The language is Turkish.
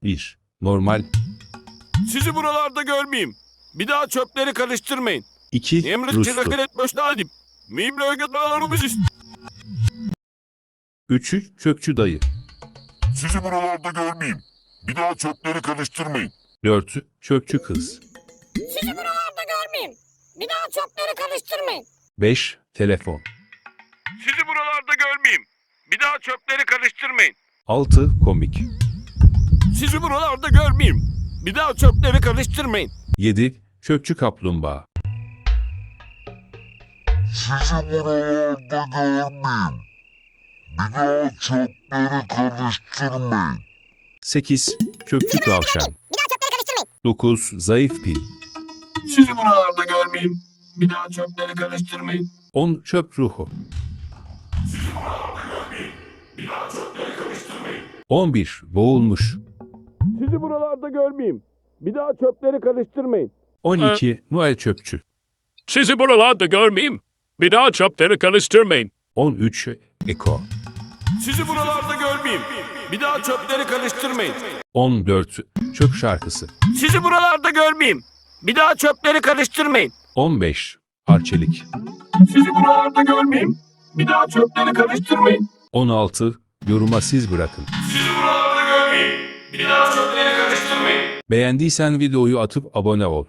1. Normal. Sizi buralarda görmeyeyim. Bir daha çöpleri karıştırmayın. 2. Emre Ruslu. çilekelet başladım. Mimle ögetmelerimiz 3. Çöpçü dayı. Sizi buralarda görmeyeyim. Bir daha çöpleri karıştırmayın. 4. Çöpçü kız. Sizi buralarda görmeyeyim. Bir daha çöpleri karıştırmayın. 5. Telefon. Sizi buralarda görmeyeyim. Bir daha çöpleri karıştırmayın. 6. Komik. Sizi buralarda görmeyeyim. Bir daha çöpleri karıştırmayın. 7. Çöpçü kaplumbağa. Sizi buralarda görmeyeyim. Bir daha çöpleri karıştırmayın. 8. Çöpçü tavşan. Bir daha çöpleri karıştırmayın. 9. Zayıf pil. Sizi buralarda görmeyeyim. Bir daha çöpleri karıştırmayın. 10. Çöp ruhu. 11. Boğulmuş. Sizi buralarda görmeyeyim. Bir daha çöpleri karıştırmayın. 12. Noel çöpçü. Sizi buralarda görmeyeyim. Bir daha çöpleri karıştırmayın. 13. Eko. Sizi buralarda görmeyeyim. Bir daha çöpleri karıştırmayın. 14. Çöp şarkısı. Sizi buralarda görmeyeyim. Bir daha çöpleri karıştırmayın. 15. Arçelik. Sizi buralarda görmeyeyim. Bir daha çöpleri karıştırmayın. 16. Yoruma siz bırakın. Sizi buralarda görmeyeyim. Bir daha çöpleri karıştırmayın. Beğendiysen videoyu atıp abone ol.